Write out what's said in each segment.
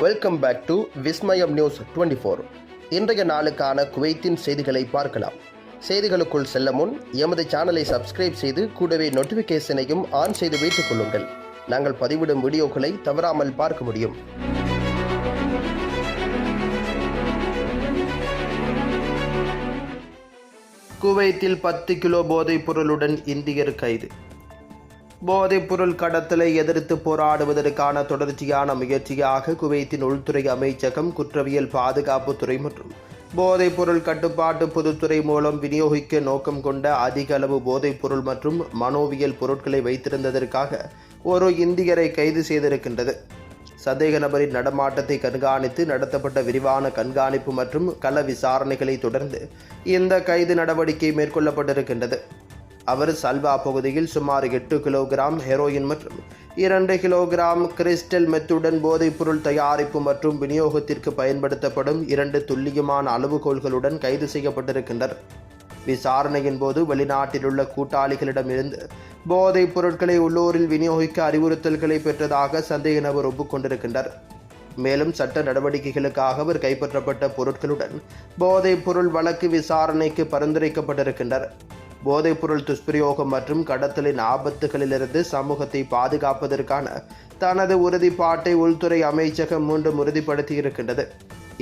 Welcome back to Vismayam news 24. இன்றைய நாளுக்கான குவைத்தின் செய்திகளை பார்க்கலாம். செய்திகளுக்குள் செல்ல முன் எமது சேனலை சப்ஸ்கிரைப் செய்து கூடவே நோட்டிஃபிகேஷனையும் ஆன் செய்து வைத்துக் கொள்ளுங்கள். நாங்கள் பதிவிடும் வீடியோக்களை தவறாமல் பார்க்க முடியும். குவைத்தில் 10 கிலோ போதைப் பொருளுடன் இந்தியர் கைது. போதைப்பொருள் கடத்தலை எதிர்த்து போராடுவதற்கான தொடர்ச்சியான முயற்சியாக குவைத்தின் உள்துறை அமைச்சகம், குற்றவியல் பாதுகாப்புத்துறை மற்றும் போதைப்பொருள் கட்டுப்பாட்டு பொதுத்துறை மூலம் விநியோகிக்க நோக்கம் கொண்ட அதிக அளவு போதைப்பொருள் மற்றும் மனோவியல் பொருட்களை வைத்திருந்ததற்காக ஒரு இந்தியரை கைது செய்திருக்கின்றது. சந்தேக நபரின் நடமாட்டத்தை கண்காணித்து நடத்தப்பட்ட விரிவான கண்காணிப்பு மற்றும் கள விசாரணைகளை தொடர்ந்து இந்த கைது நடவடிக்கை மேற்கொள்ளப்பட்டிருக்கின்றது. அவர் சல்வா பகுதியில் சுமார் 8 கிலோகிராம் ஹெரோயின் மற்றும் 2 கிலோகிராம் கிறிஸ்டல் மெத்துடன் போதைப்பொருள் தயாரிப்பு மற்றும் விநியோகத்திற்கு பயன்படுத்தப்படும் 2 துல்லியமான அளவுகோல்களுடன் கைது செய்யப்பட்டிருக்கின்றனர். விசாரணையின் போது வெளிநாட்டில் உள்ள கூட்டாளிகளிடமிருந்து போதைப் பொருட்களை உள்ளூரில் விநியோகிக்க அறிவுறுத்தல்களை பெற்றதாக சந்தேக நபர் ஒப்புக்கொண்டிருக்கின்றார். மேலும் சட்ட நடவடிக்கைகளுக்காக அவர் கைப்பற்றப்பட்ட பொருட்களுடன் போதைப் பொருள் வழக்கு விசாரணைக்கு பரிந்துரைக்கப்பட்டிருக்கின்றார். போதைப்பொருள் துஷ்பிரயோகம் மற்றும் கடத்தலின் ஆபத்துகளிலிருந்து சமூகத்தை பாதுகாப்பதற்கான தனது உறுதிப்பாட்டை உள்துறை அமைச்சகம் மீண்டும் உறுதிப்படுத்தியிருக்கின்றது.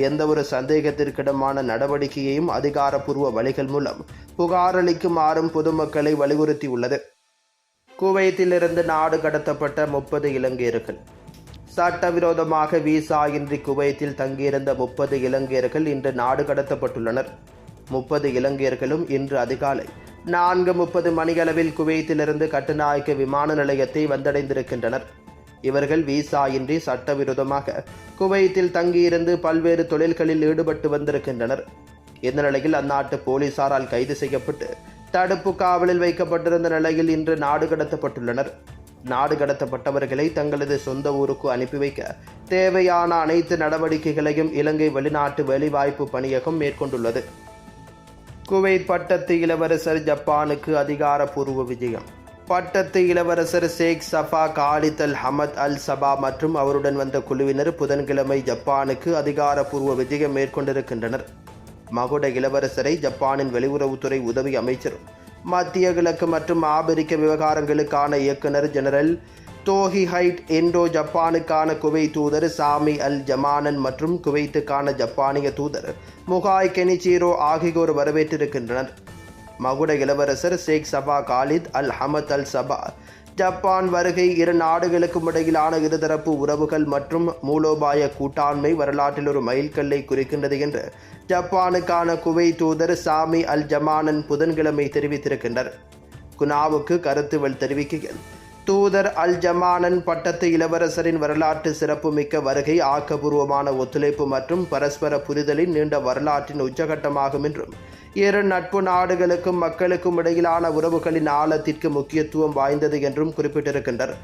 எந்தவொரு சந்தேகத்திற்கிடமான நடவடிக்கையையும் அதிகாரப்பூர்வ வழிகள் மூலம் புகாரளிக்குமாறும் பொதுமக்களை வலியுறுத்தியுள்ளது. குவைத்திலிருந்து நாடு கடத்தப்பட்ட 30 இலங்கையர்கள். சட்டவிரோதமாக விசா இன்றி குவைத்தில் தங்கியிருந்த 30 இலங்கையர்கள் இன்று நாடு கடத்தப்பட்டுள்ளனர். 30 இலங்கையர்களும் இன்று அதிகாலை 4:30 மணியளவில் குவைத்திலிருந்து கட்டுநாயக்க விமான நிலையத்தை வந்தடைந்திருக்கின்றனர். இவர்கள் விசா இன்றி சட்டவிரோதமாக குவைத்தில் தங்கியிருந்து பல்வேறு தொழில்களில் ஈடுபட்டு வந்திருக்கின்றனர். இந்த நிலையில் அந்நாட்டு போலீசாரால் கைது செய்யப்பட்டு தடுப்பு காவலில் வைக்கப்பட்டிருந்த நிலையில் இன்று நாடு கடத்தப்பட்டுள்ளனர். நாடு கடத்தப்பட்டவர்களை தங்களது சொந்த ஊருக்கு அனுப்பி வைக்க தேவையான அனைத்து நடவடிக்கைகளையும் இலங்கை வெளிநாட்டு வேலைவாய்ப்பு பணியகம் மேற்கொண்டுள்ளது. குவைத் பட்டத்து இளவரசர் ஜப்பானுக்கு அதிகாரப்பூர்வ விஜயம். பட்டத்து இளவரசர் ஷேக் சஃபா காலித் அல் ஹமத் அல் சபா மற்றும் அவருடன் வந்த குழுவினர் புதன்கிழமை ஜப்பானுக்கு அதிகாரப்பூர்வ விஜயம் மேற்கொண்டிருக்கின்றனர். மகுட இளவரசரை ஜப்பானின் வெளியுறவுத்துறை உதவி அமைச்சரும் மத்திய கிழக்கு மற்றும் ஆபிரிக்க விவகாரங்களுக்கான இயக்குனர் ஜெனரல் தோஹி ஹைட் என்டோ, ஜப்பானுக்கான குவைத் தூதர் சாமி அல் ஜமானன் மற்றும் குவைத்துக்கான ஜப்பானிய தூதர் முகாய் கெனிச்சீரோ ஆகியோர் வரவேற்றிருக்கின்றனர். மகுட இளவரசர் ஷேக் சபா காலித் அல் ஹமத் அல் சபா ஜப்பான் வருகை இரு நாடுகளுக்கும் இடையிலான இருதரப்பு உறவுகள் மற்றும் மூலோபாய கூட்டாண்மை வரலாற்றில் ஒரு மைல்கல்லை குறிக்கின்றது என்று ஜப்பானுக்கான குவைத் தூதர் சாமி அல் ஜமானன் புதன்கிழமை தெரிவித்திருக்கின்றனர். குனாவுக்கு கருத்துவல் தெரிவிக்கையில் தூதர் அல் ஜமானன் பட்டத்து இளவரசரின் வரலாற்று சிறப்புமிக்க வருகை ஆக்கப்பூர்வமான ஒத்துழைப்பு மற்றும் பரஸ்பர புரிதலின் நீண்ட வரலாற்றின் உச்சகட்டமாகும் என்றும் இரு நட்பு நாடுகளுக்கும் மக்களுக்கும் இடையிலான உறவுகளின் ஆழத்திற்கு முக்கியத்துவம் வாய்ந்தது என்றும் குறிப்பிட்டிருக்கின்றனர்.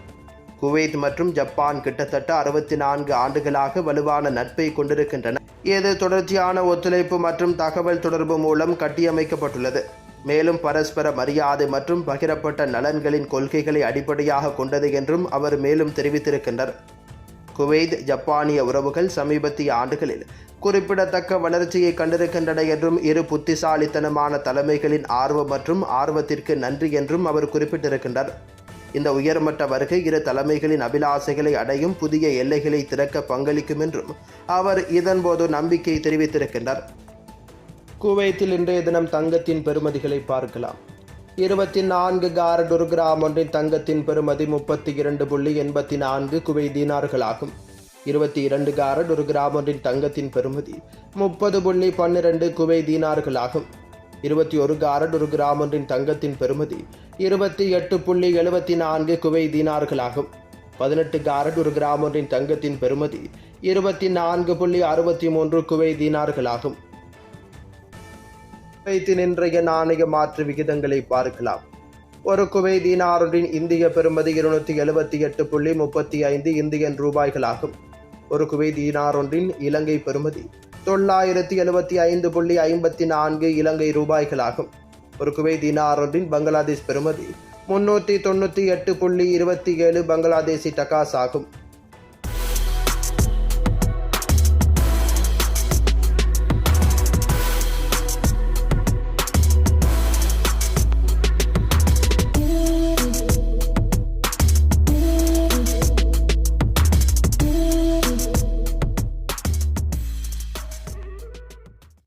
குவைத் மற்றும் ஜப்பான் கிட்டத்தட்ட 64 ஆண்டுகளாக வலுவான நட்பை கொண்டிருக்கின்றன. இது தொடர்ச்சியான ஒத்துழைப்பு மற்றும் தகவல் தொடர்பு மூலம் கட்டியமைக்கப்பட்டுள்ளது. மேலும் பரஸ்பர மரியாதை மற்றும் பகிரப்பட்ட நலன்களின் கொள்கைகளை அடிப்படையாக கொண்டது என்றும் அவர் மேலும் தெரிவித்திருக்கின்றனர். குவைத் ஜப்பானிய உறவுகள் சமீபத்திய ஆண்டுகளில் குறிப்பிடத்தக்க வளர்ச்சியை கண்டிருக்கின்றன என்றும் இரு புத்திசாலித்தனமான தலைமைகளின் ஆர்வம் மற்றும் ஆர்வத்திற்கு நன்றி என்றும் அவர் குறிப்பிட்டிருக்கின்றார். இந்த உயர்மட்ட வருகை இரு தலைமைகளின் அபிலாசைகளை அடையும் புதிய எல்லைகளை திறக்க பங்களிக்கும் என்றும் அவர் இதன்போது நம்பிக்கை தெரிவித்திருக்கின்றார். குவைத்தில் இன்றைய தினம் தங்கத்தின் பெறுமதிகளை பார்க்கலாம். 24 காரட் ஒரு கிராம் ஒன்றின் தங்கத்தின் பெறுமதி 32.84 குவைத் தீனார்களாகும். 22 காரட் ஒரு கிராம் ஒன்றின் தங்கத்தின் பெறுமதி 30.12 குவைத் தீனார்களாகும். 21 காரட் ஒரு கிராம் ஒன்றின் தங்கத்தின் பெறுமதி 28.74 குவைத் தீனார்களாகும். 18 காரட் ஒரு கிராம் ஒன்றின் தங்கத்தின் பெறுமதி 24.63 குவைத் தீனார்களாகும். குவைத்தின் இன்றைய நாணய மாற்று விகிதங்களை பார்க்கலாம். ஒரு குவைத் தீனார் ஒன்றின் இந்திய பெறுமதி 278.35 இந்தியன் ரூபாய்களாகும். ஒரு குவைத் தீனார் ஒன்றின் இலங்கை பெறுமதி 975.54 இலங்கை ரூபாய்களாகும். ஒரு குவைத் தீனார் ஒன்றின் பங்களாதேஷ் பெறுமதி 398.27 பங்களாதேசி டகாஸ் ஆகும்.